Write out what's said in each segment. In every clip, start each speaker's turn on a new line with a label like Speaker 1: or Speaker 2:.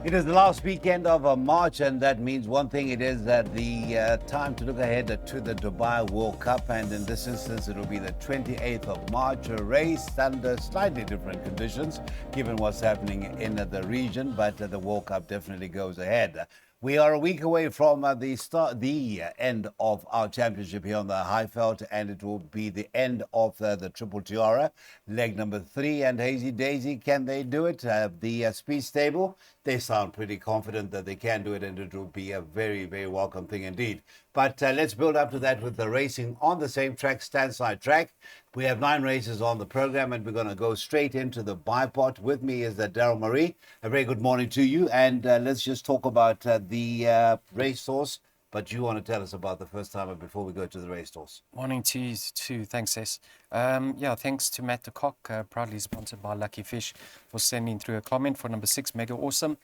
Speaker 1: It is the last weekend of March, and that means one thing. It is that the time to look ahead to the Dubai World Cup, and in this instance, it will be the 28th of March, a race under slightly different conditions, given what's happening in the region, but the World Cup definitely goes ahead. We are a week away from the end of our championship here on the Highveld, and it will be the end of the Triple Tiara, leg number 3. And Hazy Daisy, can they do it? The speed stable, they sound pretty confident that they can do it, and it will be a very, very welcome thing indeed. But let's build up to that with the racing on the same track, standside track. We have 9 races on the program, and we're going to go straight into the bipod. With me is Daryl Marie. A very good morning to you, and let's just talk about the racehorse. But you want to tell us about the first timer before we go to the racehorse.
Speaker 2: Morning to you too. Thanks, S. Thanks to Matt de Kock, proudly sponsored by Lucky Fish, for sending through a comment for number 6, Mega Awesome.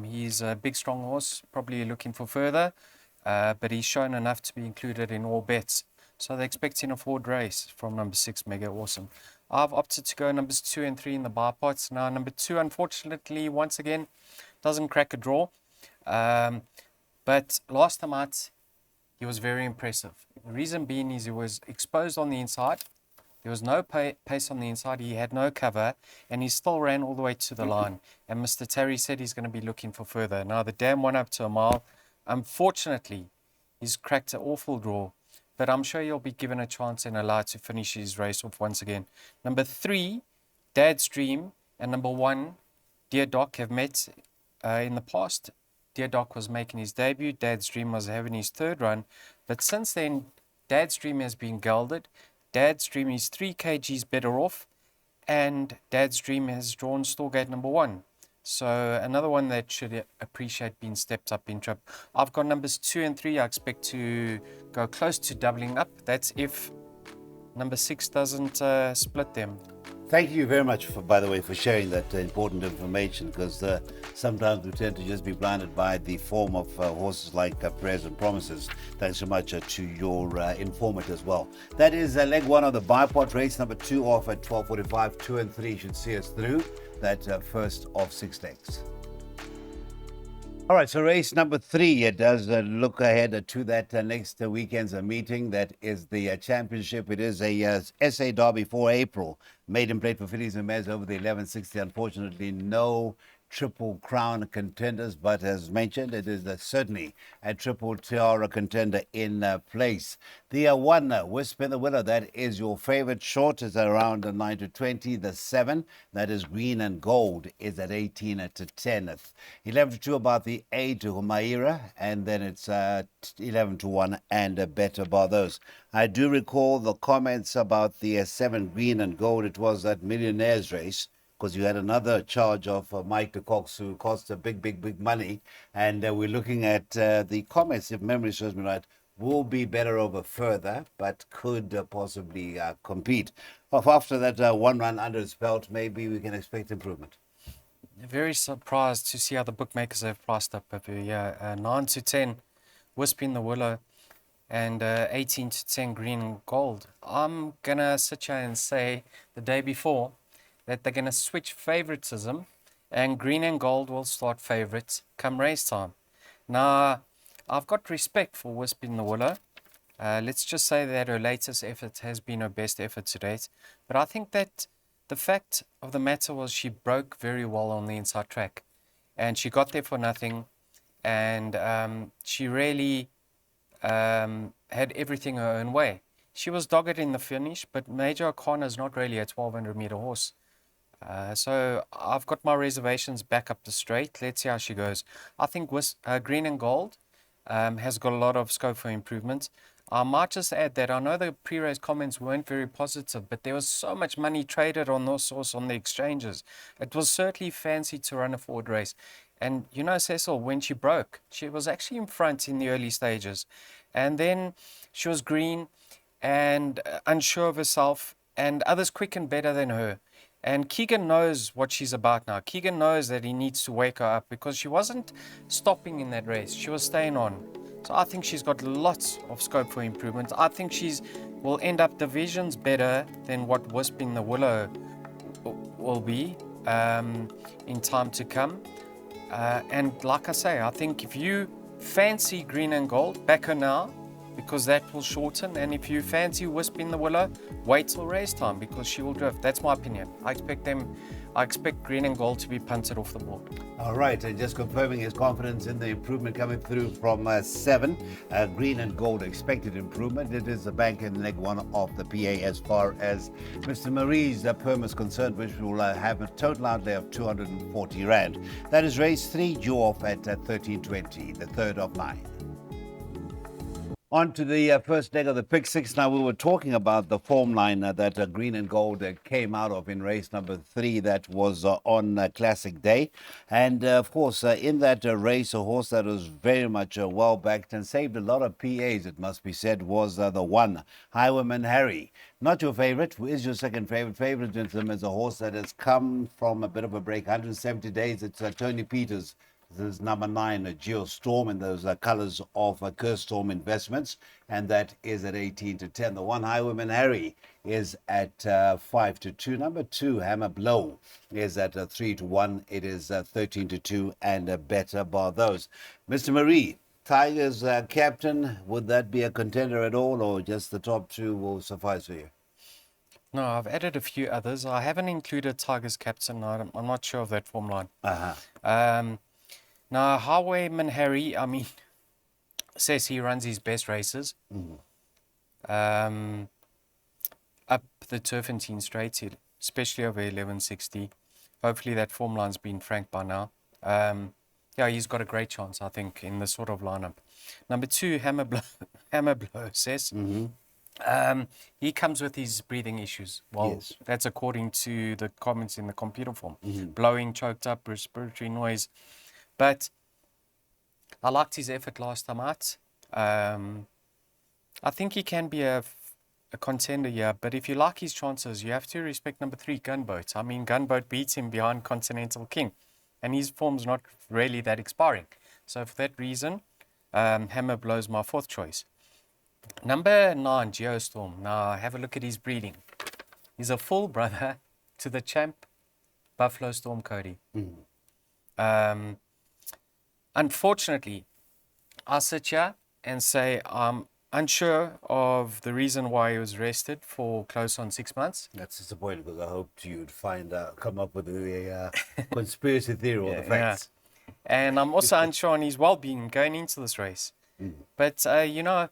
Speaker 2: He's a big, strong horse, probably looking for further, but he's shown enough to be included in all bets. So they're expecting a forward race from number 6, Mega Awesome. I've opted to go numbers 2 and 3 in the bipods. Now, number 2, unfortunately, once again, doesn't crack a draw. But last time out, he was very impressive. The reason being is he was exposed on the inside. There was no pace on the inside. He had no cover, and he still ran all the way to the line. And Mr. Terry said he's going to be looking for further. Now, the dam went up to a mile. Unfortunately, he's cracked an awful draw, but I'm sure he'll be given a chance and allowed to finish his race off once again. Number 3, Dad's Dream, and number 1, Dear Doc, have met in the past. Dear Doc was making his debut. Dad's Dream was having his 3rd run. But since then, Dad's Dream has been gelded. Dad's Dream is 3 kgs better off. And Dad's Dream has drawn Storgate number 1. So another one that should appreciate being stepped up in trip. I've got numbers 2 and 3. I expect to go close to doubling up. That's if number 6 doesn't split them.
Speaker 1: Thank you very much, by the way, for sharing that important information, because sometimes we tend to just be blinded by the form of horses like Prayers and Promises. Thanks so much to your informant as well. That is leg 1 of the bipod race, number 2 off at 12:45. 2 and 3 should see us through that first of 6 legs. All right, so race number 3, it does look ahead to that next weekend's meeting. That is the championship. It is a SA Derby for April. Maiden plate for fillies and mares over the 1160. Unfortunately, no Triple Crown contenders, but as mentioned, it is certainly a Triple Tiara contender in place. The 1, Wisp in the Willow, that is your favorite. Short is around 9 to 20. The 7, that is Green and Gold, is at 18 to 10. 11 to 2 about the 8 to Humaira, and then it's 11 to 1 and better by those. I do recall the comments about the 7 Green and Gold. It was that Millionaires race, because you had another charge of Mike de Cox, who cost a big money. And we're looking at the comments, if memory serves me right, will be better over further, but could possibly compete. After that 1 run under his belt, maybe we can expect improvement.
Speaker 2: Very surprised to see how the bookmakers have priced up. 9 to 10, Wisp in the Willow, and 18 to 10, Green and Gold. I'm going to sit here and say the day before that they're going to switch favoritism, and Green and Gold will start favorites come race time. Now, I've got respect for Wisp in the Willow. Let's just say that her latest effort has been her best effort to date. But I think that the fact of the matter was she broke very well on the inside track. And she got there for nothing. And she really had everything her own way. She was dogged in the finish, but Major O'Connor is not really a 1200-meter horse. So I've got my reservations back up the straight. Let's see how she goes. I think Green and Gold has got a lot of scope for improvement. I might just add that I know the pre-race comments weren't very positive, but there was so much money traded on this horse on the exchanges. It was certainly fancy to run a forward race. And you know, Cecil, when she broke, she was actually in front in the early stages. And then she was green and unsure of herself, and others quick and better than her. And Keegan knows what she's about now. Keegan knows that he needs to wake her up, because she wasn't stopping in that race. She was staying on. So I think she's got lots of scope for improvement. I think she's will end up divisions better than what Wisp in the Willow will be in time to come. And like I say, I think if you fancy Green and Gold, back her now, because that will shorten. And if you fancy Wisp in the Willow, wait till race time because she will drift. That's my opinion. I expect Green and Gold to be punted off the board.
Speaker 1: All right, and just confirming his confidence in the improvement coming through from 7. Green and Gold expected improvement. It is the bank in leg 1 of the PA as far as Mr. Marie's perm is concerned, which will have a total outlay of 240 Rand. That is race 3, due off at 13:20, the third of 9. On to the first leg of the pick 6. Now, we were talking about the form line that Green and Gold came out of in race number 3 that was on Classic Day. And, of course, in that race, a horse that was very much well-backed and saved a lot of PAs, it must be said, was the 1, Highwayman Harry. Not your favorite. Who is your second favorite? Favorite, gentlemen, is a horse that has come from a bit of a break, 170 days. It's Tony Peters. This is number 9, a Geostorm, in those colours of Curse Storm Investments, and that is at 18-10. The 1, Highwayman Harry, is at 5-2. Number 2, Hammer Blow, is at 3-1. It is 13-2 and better bar those. Mr. Marie, Tigers captain, would that be a contender at all, or just the top 2 will suffice for you?
Speaker 2: No, I've added a few others. I haven't included Tigers captain. I'm not sure of that form line. Now, Highwayman Harry, I mean, says he runs his best races. Up the turffontein straight, especially over 1160. Hopefully that form line's been franked by now. Yeah, he's got a great chance, I think, in this sort of lineup. Number 2, Hammer Blow says. He comes with his breathing issues. Well,
Speaker 1: yes.
Speaker 2: That's according to the comments in the computer form. Blowing, choked up, respiratory noise. But I liked his effort last time out. I think he can be a contender here, but if you like his chances, you have to respect number 3, Gunboat. I mean, Gunboat beats him behind Continental King, and his form's not really that expiring. So for that reason, Hammer Blow's my 4th choice. Number 9, Geostorm. Now, have a look at his breeding. He's a full brother to the champ, Buffalo Storm Cody. Unfortunately, I sit here and say I'm unsure of the reason why he was arrested for close on 6 months.
Speaker 1: That's disappointing because I hoped you'd come up with a conspiracy theory or the facts.
Speaker 2: Yeah. And I'm also unsure on his well-being going into this race. But, you know,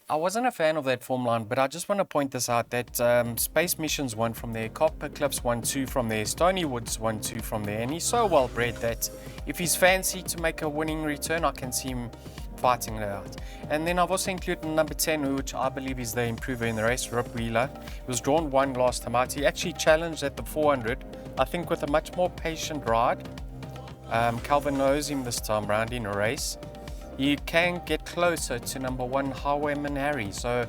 Speaker 2: I wasn't a fan of that form line, but I just want to point this out that Space Missions won from there, Copper Clips won 2 from there, Stony Woods won 2 from there, and he's so well bred that if he's fancy to make a winning return, I can see him fighting it out. And then I've also included number 10, which I believe is the improver in the race, Rip Wheeler. He was drawn 1 last time out. He actually challenged at the 400, I think with a much more patient ride. Calvin knows him this time round in a race. You can get closer to number 1, Highwayman Harry. So,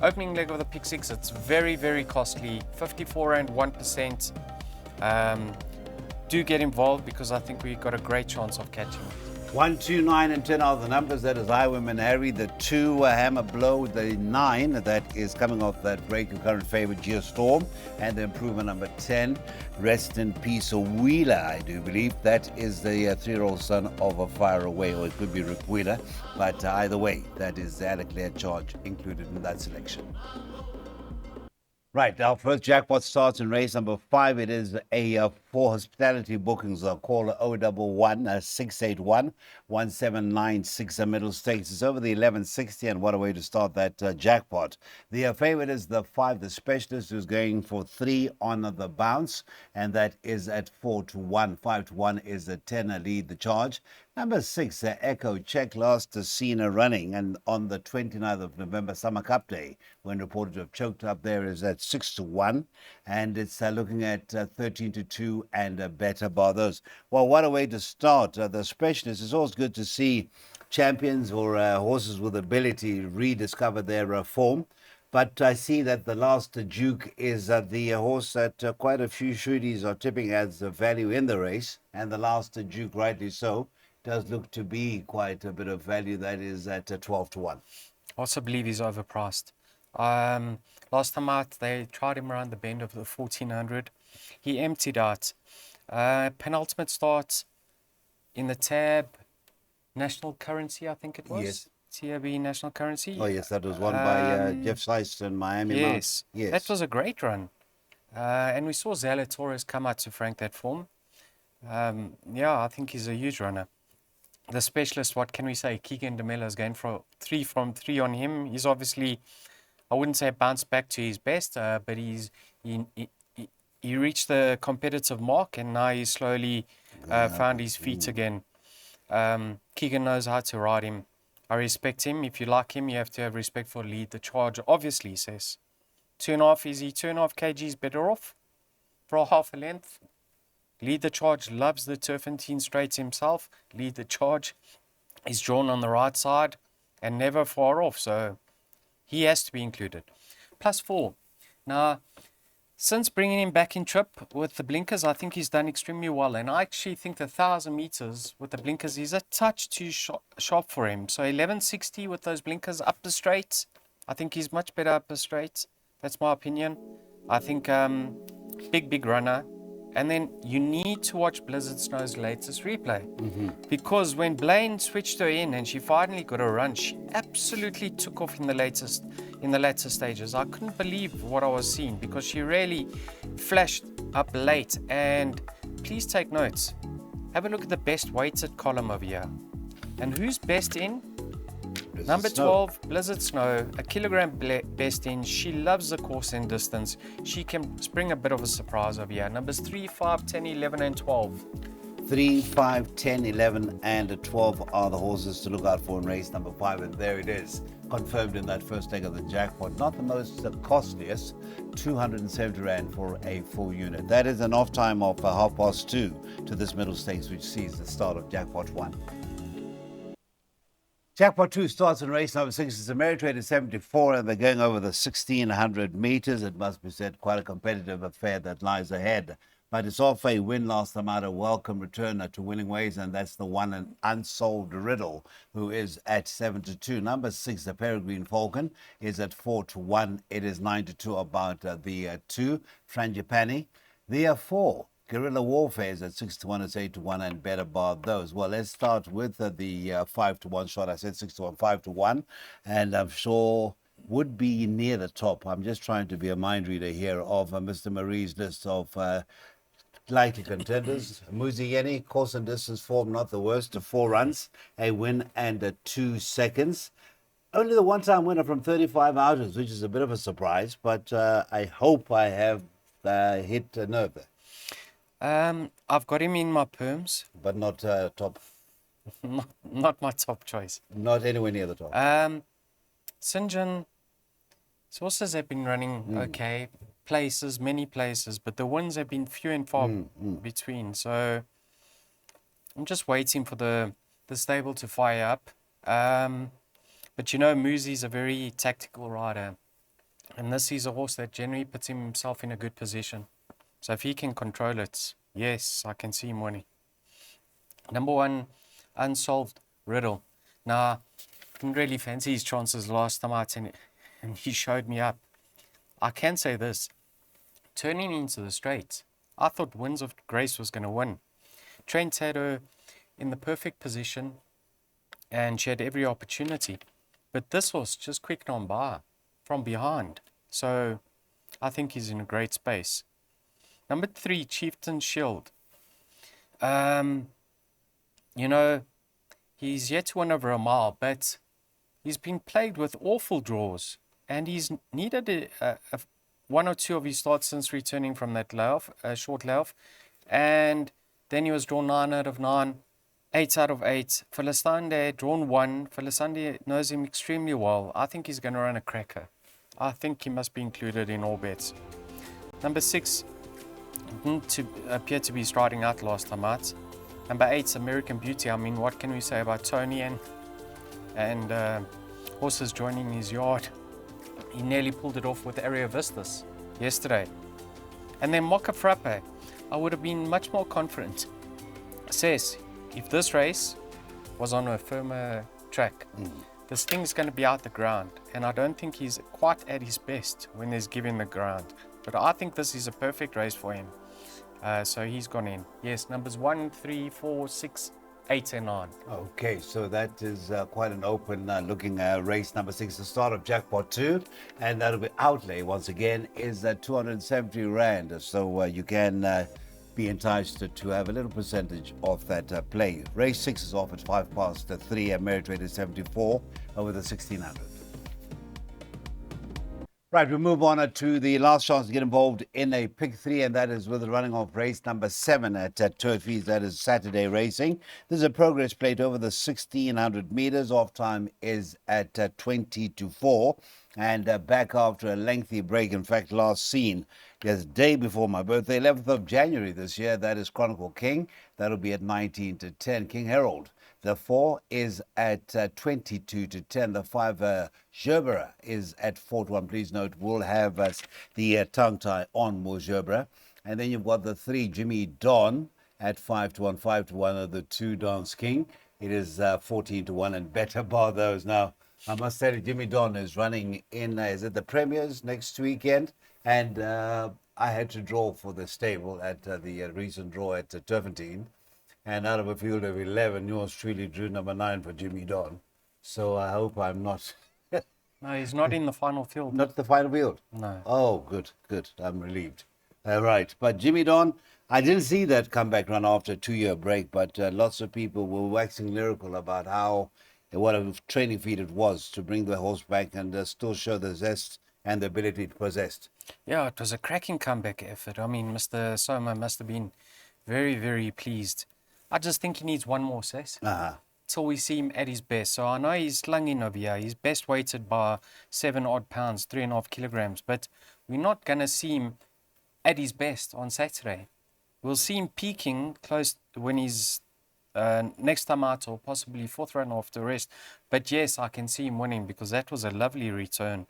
Speaker 2: opening leg of the pick 6, it's very, very costly. 54 and 1%. Do get involved because I think we've got a great chance of catching it.
Speaker 1: 1, 2, 9, and 10 are the numbers. That is Highwayman Harry. The 2, Hammer Blow. The 9, that is coming off that break, your current favorite, Geostorm. And the improver number 10, Rest in Peace, Wheeler, I do believe. That is the 3-year-old son of a Fire Away, or it could be Rip Wheeler. But either way, that is the declared charge included in that selection. Right, our first jackpot starts in race number 5. It is a for hospitality bookings. Call 011 681 1796 middle stakes. It's over the 1160, and what a way to start that jackpot. The favorite is the 5, the specialist, who's going for 3 on the bounce, and that is at 4-1. 5-1 is the 10 lead the charge. Number 6, Echo Check, last seen running, and on the 29th of November, Summer Cup Day, when reported to have choked up, there is at 6-1, and it's looking at 13-2 and better bar those. Well, what a way to start. The specialist, is always good to see champions or horses with ability rediscover their form. But I see that the last Duke is the horse that quite a few shooties are tipping as the value in the race, and the last Duke, rightly so, does look to be quite a bit of value. That is at 12-1.
Speaker 2: I also believe he's overpriced. Last time out, they tried him around the bend of the 1400. He emptied out. Penultimate start in the tab national currency, I think it was.
Speaker 1: Yes.
Speaker 2: TAB national currency.
Speaker 1: Oh, yes, that was won by Jeff Slice and Miami Mount.
Speaker 2: Yes,
Speaker 1: Yes.
Speaker 2: that was a great run. And we saw Zala Torres come out to frank that form. Yeah, I think he's a huge runner. The specialist, what can we say? Keegan DeMello is going for 3 from 3 on him. He's obviously, I wouldn't say bounced back to his best, but he reached the competitive mark, and now he's slowly found his feet again. Keegan knows how to ride him. I respect him. If you like him, you have to have respect for Lead the Charge. Obviously, he says. 2.5, is he 2.5 kgs better off for a half a length? Lead the Charge loves the turffontein straights himself. Lead the Charge is drawn on the right side and never far off, so he has to be included. +4. Now, since bringing him back in trip with the blinkers, I think he's done extremely well. And I actually think the 1,000 meters with the blinkers is a touch too sharp for him. So 1160 with those blinkers up the straight. I think he's much better up the straight. That's my opinion. I think big runner. And then you need to watch Blizzard Snow's latest replay. Because when Blaine switched her in and she finally got a run, she absolutely took off in the latter stages. I couldn't believe what I was seeing because she really flashed up late. And please take notes. Have a look at the best weighted column over here. And who's best in? Number 12, Blizzard Snow, a kilogram best in. She loves the course and distance. She can spring a bit of a surprise over here. Numbers 3, 5, 10, 11, and 12.
Speaker 1: 3, 5, 10, 11, and 12 are the horses to look out for in race number 5. And there it is, confirmed in that first leg of the jackpot. Not the most costliest, 270 Rand for a full unit. That is an off time of 2:30 to this middle stakes, which sees the start of jackpot 1. Jackpot 2 starts in race number 6. It's a merit rate of 74, and they're going over the 1,600 meters. It must be said, quite a competitive affair that lies ahead. But it's off a win last time out, a welcome return to winning ways, and that's the one and unsolved riddle, who is at 7-2. Number 6, the Peregrine Falcon, is at 4-1. It is 9-2 about the 2, Frangipani. The 4, Guerrilla Warfare, is at 6-1, it's 8-1, and better bar those. Well, let's start with the 5-1 shot. I said 6-1, 5-1, and I'm sure would be near the top. I'm just trying to be a mind reader here of Mr. Marie's list of likely contenders. Muzieni, course and distance form, not the worst, 4 runs, a win and 2 seconds. Only the one-time winner from 35 outings, which is a bit of a surprise, but I hope I have hit a nerve there.
Speaker 2: I've got him in my perms.
Speaker 1: But not top.
Speaker 2: not my top choice.
Speaker 1: Not anywhere near the top.
Speaker 2: St. John, horses have been running okay, many places, but the wins have been few and far between. So I'm just waiting for the stable to fire up. But you know, Muzi's a very tactical rider, and this is a horse that generally puts himself in a good position. So if he can control it, yes, I can see him winning. Number 1, unsolved riddle. Now, didn't really fancy his chances last time out, and he showed me up. I can say this. Turning into the straight, I thought Winds of Grace was going to win. Trent had her in the perfect position, and she had every opportunity. But this horse just quicked on by from behind. So I think he's in a great space. Number 3, Chieftain Shield. You know, he's yet to win over a mile, but he's been plagued with awful draws, and he's needed one or two of his starts since returning from that short layoff, and then he was drawn 9 out of 9, 8 out of 8. Philistande drawn 1. Philistande knows him extremely well. I think he's going to run a cracker. I think he must be included in all bets. Number 6, didn't appear to be striding out last time out. Number 8, American Beauty. I mean, what can we say about Tony and horses joining his yard? He nearly pulled it off with Area Vistas yesterday. And then Mocha Frappe. I would have been much more confident. Says, if this race was on a firmer track, this thing's going to be out the ground. And I don't think he's quite at his best when he's given the ground. But I think this is a perfect race for him. So he's gone in. Yes, numbers 1, 3, 4, 6, 8, and 9.
Speaker 1: Okay, so that is quite an open looking race. Number 6, the start of Jackpot 2, and that'll be outlay once again is 270 Rand. So you can be enticed to have a little percentage of that play. Race 6 is off at 3 at merit rate is 74 over the 1600. Right, we move on to the last chance to get involved in a pick 3, and that is with the running of race number 7 at Turffontein. That is Saturday racing. This is a progress plate over the 1600 meters. Off time is at 20 to 4, and back after a lengthy break. In fact, last seen yes, day before my birthday, 11th of January this year. That is Chronicle King. That'll be at 19 to 10. King Herald. The 4 is at 22 to 10. The 5, Gerbera, is at 4 to 1. Please note, we'll have the tongue tie on more Gerbera. And then you've got the 3, Jimmy Don, at 5 to 1. 5 to 1 of the 2, Dance King. It is 14 to 1, and better bar those. Now, I must say, Jimmy Don is running in, is it the Premiers next weekend? And I had to draw for the stable at the recent draw at Turffontein. And out of a field of 11, yours truly drew number 9 for Jimmy Don. So I hope I'm not...
Speaker 2: No, he's not in the final field.
Speaker 1: Not the final field?
Speaker 2: No.
Speaker 1: Oh, good, good. I'm relieved. Right. But Jimmy Don, I didn't see that comeback run after a 2-year break, but lots of people were waxing lyrical about what a training feat it was to bring the horse back and still show the zest and the ability to possess.
Speaker 2: Yeah, it was a cracking comeback effort. I mean, Mr. Soma must have been very, very pleased. I just think he needs one more session till we see him at his best. So I know he's slung in over here. He's best weighted by 7 odd pounds, 3.5 kilograms. But we're not going to see him at his best on Saturday. We'll see him peaking close when he's next time out, or possibly 4th run after rest. But yes, I can see him winning because that was a lovely return.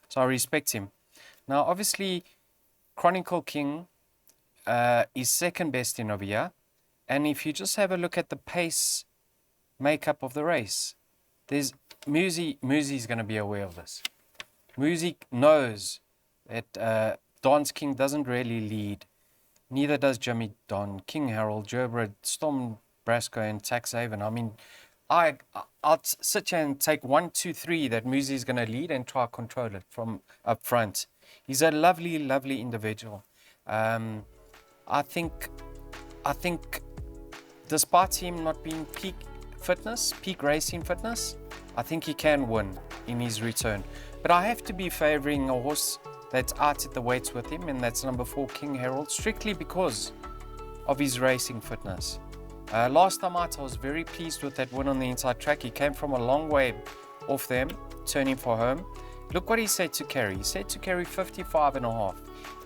Speaker 2: So I respect him. Now, obviously, Chronicle King is second best in over here. And if you just have a look at the pace makeup of the race, there's Muzi's going to be aware of this. Muzi knows that Don's King doesn't really lead. Neither does Jimmy Don, King Harold, Gerbera, Storm Brasco, and Taxhaven. I mean, I'll sit here and take 1, 2, 3 that Muzi is going to lead and try to control it from up front. He's a lovely, lovely individual. I think despite him not being peak racing fitness, I think he can win in his return. But I have to be favouring a horse that's out at the weights with him, and that's number 4, King Harold, strictly because of his racing fitness. Last time out, I was very pleased with that win on the inside track. He came from a long way off them, turning for home. Look what he said to carry. He said to carry 55.5.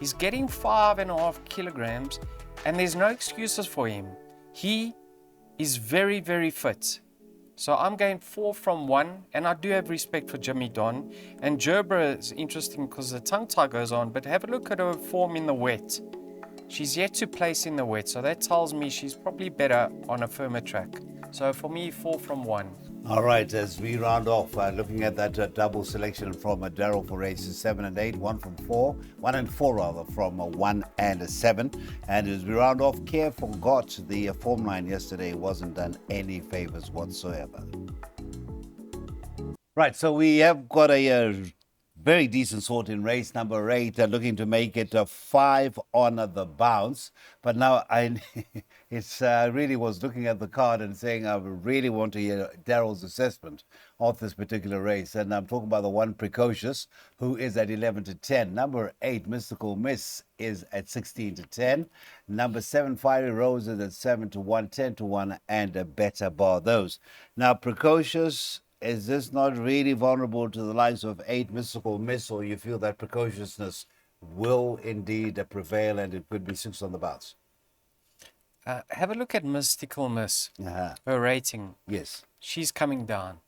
Speaker 2: He's getting 5.5 kilograms, and there's no excuses for him. He is very, very fit. So I'm going 4 from 1, and I do have respect for Jimmy Don. And Gerbera is interesting because the tongue tie goes on, but have a look at her form in the wet. She's yet to place in the wet, so that tells me she's probably better on a firmer track. So for me, 4 from 1.
Speaker 1: All right, as we round off, looking at that double selection from Daryl for races 7 and 8, 1 from 4, 1 and 4 rather from 1 and 7. And as we round off, Care forgot the form line yesterday wasn't done any favors whatsoever. Right, so we have got a very decent sort in race number 8, looking to make it 5 on the bounce. But now it's really was looking at the card and saying I really want to hear Daryl's assessment of this particular race. And I'm talking about the 1 Precocious, who is at 11 to 10. Number 8, Mystical Miss, is at 16 to 10. Number 7, Fiery Rose, is at 7 to 1, 10 to 1, and a better bar those. Now, Precocious, is this not really vulnerable to the likes of 8, Mystical Miss, or you feel that precociousness will indeed prevail and it could be 6 on the bounce?
Speaker 2: Have a look at Mystical Miss. Her rating.
Speaker 1: Yes.
Speaker 2: She's coming down.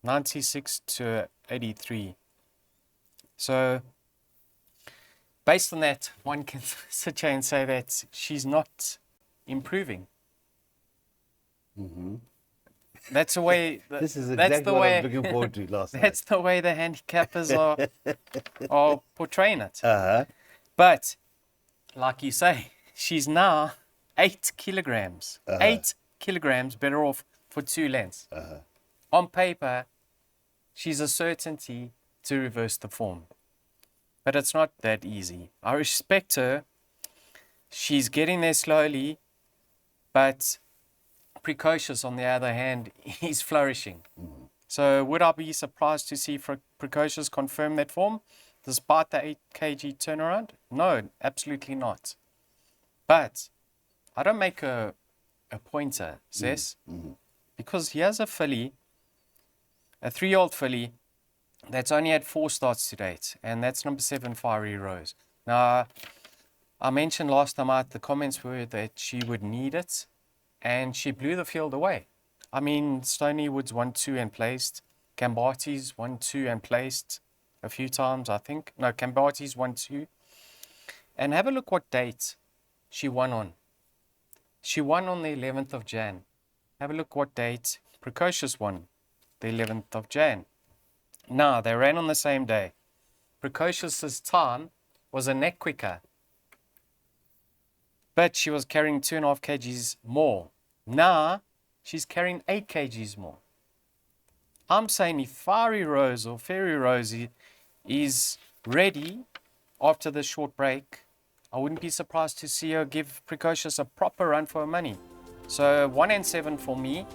Speaker 2: 96 to 83. So, based on that, one can sit here and say that she's not improving.
Speaker 1: Mm-hmm.
Speaker 2: That's the way.
Speaker 1: This is exactly what I was looking forward to last night.
Speaker 2: That's the way the handicappers are portraying it. But, like you say, she's now 8 kilograms. 8 kilograms better off for 2 lengths. On paper, she's a certainty to reverse the form. But it's not that easy. I respect her. She's getting there slowly, but Precocious, on the other hand, is flourishing. So would I be surprised to see Precocious confirm that form despite the 8 kg turnaround? No, absolutely not. But I don't make a pointer, Cess, because he has a filly, a 3-year-old filly, that's only had 4 starts to date, and that's number 7, Fiery Rose. Now, I mentioned last time out, the comments were that she would need it, and she blew the field away. I mean, Stony Woods 1-2 and placed. Gambati's 1-2 and placed a few times, I think. No, Gambati's 1-2. And have a look what date she won on. She won on the 11th of Jan. Have a look what date Precocious won, the 11th of Jan. Now, they ran on the same day. Precocious's time was a neck quicker, but she was carrying 2.5 kgs more. Now, she's carrying 8 kgs more. I'm saying if Fiery Rose or Fairy Rose is ready after this short break, I wouldn't be surprised to see her give Precocious a proper run for her money. So 1 and 7 for me.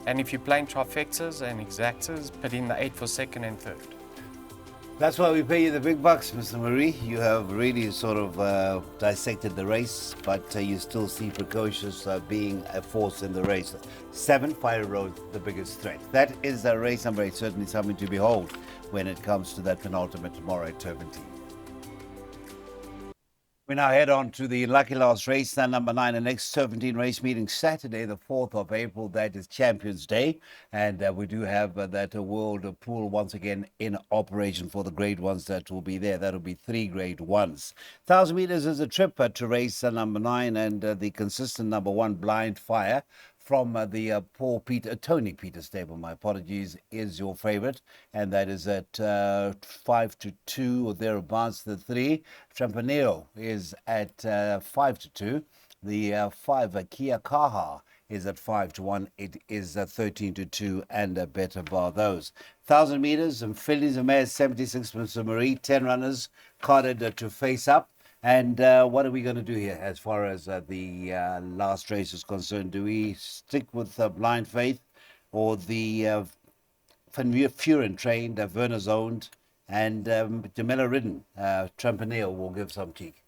Speaker 2: And if you're playing trifectas and exactas, put in the 8 for second and third.
Speaker 1: That's why we pay you the big bucks, Mr. Marie. You have really sort of dissected the race, but you still see Precocious being a force in the race. 7, Fire Road, the biggest threat. That is the race number 8, certainly something to behold when it comes to that penultimate tomorrow at Turffontein. We now head on to the lucky last race, stand number 9, the next Turffontein race meeting Saturday, the 4th of April. That is Champions Day. And we do have that world pool once again in operation for the grade 1s that will be there. That will be 3 grade 1s. 1,000 meters is a trip to race number 9, and the consistent number 1, Blind Fire, from the Tony Peter stable, my apologies, is your favorite, and that is at 5-2 or thereabouts. The 3, Trampaneo, is at 5-2. The 5, Kia Kaha, is at 5-1. It is 13-2 and a better bar those. 1,000 meters and fillies and mares 76, Mr. Marie, 10 runners carded to face up. And what are we going to do here as far as the last race is concerned? Do we stick with Blind Faith or the Van Furen trained, Werner's owned, and Jamela ridden? Trampaneo will give some cheek.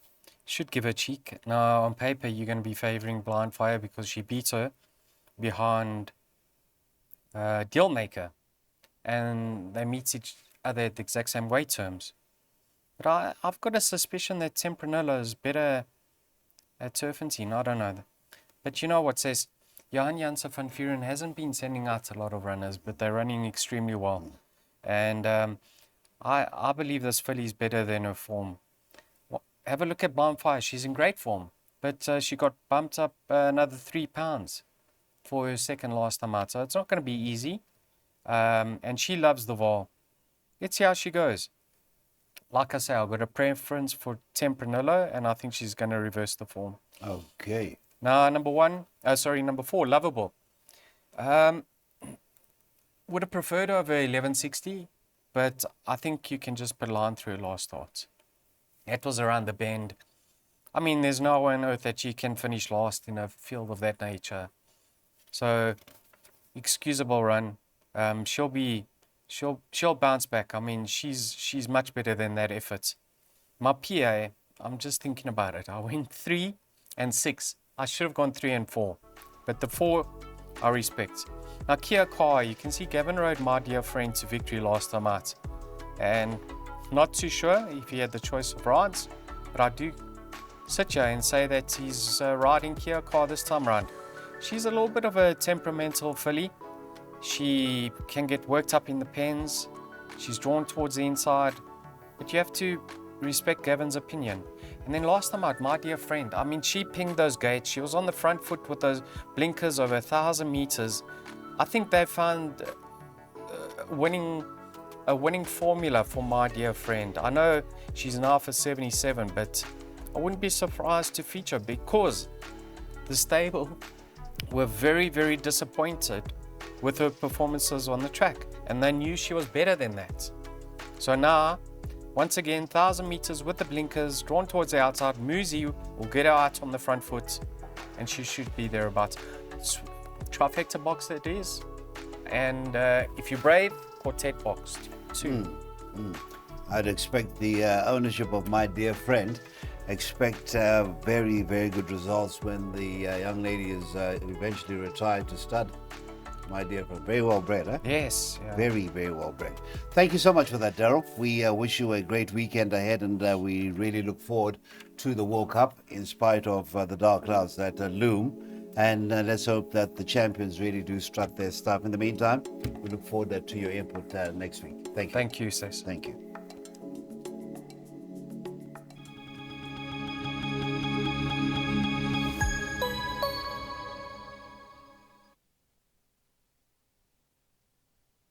Speaker 2: Should give her cheek. Now, on paper, you're going to be favouring Blind Fire because she beat her behind Dealmaker. And they meet each other at the exact same weight terms. But I've got a suspicion that Tempranillo is better at Turffontein. I don't know. But you know what says, Johan Janssen van Vuren hasn't been sending out a lot of runners, but they're running extremely well. And I believe this filly is better than her form. Have a look at Bonfire. She's in great form. But she got bumped up another 3 pounds for her second last time out. So it's not going to be easy. And she loves the Val. Let's see how she goes. Like I say, I've got a preference for Tempranillo, and I think she's going to reverse the form.
Speaker 1: Okay.
Speaker 2: Now, number 4, Lovable. Would have preferred over 1160, but I think you can just put a line through her last start. That was around the bend. I mean, there's no way on earth that she can finish last in a field of that nature. So, excusable run. She'll bounce back. I mean, she's much better than that effort. My PA, I'm just thinking about it. I went 3 and 6. I should have gone 3 and 4. But the 4, I respect. Now, Kia Car, you can see Gavin rode My Dear Friend to victory last time out. And not too sure if he had the choice of rides. But I do sit here and say that he's riding Kia Car this time round. She's a little bit of a temperamental filly. She can get worked up in the pens. She's drawn towards the inside. But you have to respect Gavin's opinion. And then last time out, My Dear Friend, I mean, she pinged those gates. She was on the front foot with those blinkers over 1,000 meters. I think they found winning a winning formula for my dear friend. I know she's now for 77, but I wouldn't be surprised to feature because the stable were very, very disappointed with her performances on the track, and they knew she was better than that. So now, once again, 1,000 meters with the blinkers drawn towards the outside. Muzi will get her out on the front foot, and she should be thereabouts. Trifecta box it is, and if you're brave, quartet boxed too.
Speaker 1: I'd expect the ownership of my dear friend. Expect very, very good results when the young lady is eventually retired to stud. My dear friend, very well bred, huh?
Speaker 2: Yes. Yeah.
Speaker 1: Very, very well bred. Thank you so much for that, Daryl. We wish you a great weekend ahead, and we really look forward to the World Cup in spite of the dark clouds that loom. And let's hope that the champions really do strut their stuff. In the meantime, we look forward to your input next week. Thank you.
Speaker 2: Thank you, Cecil.
Speaker 1: Thank you.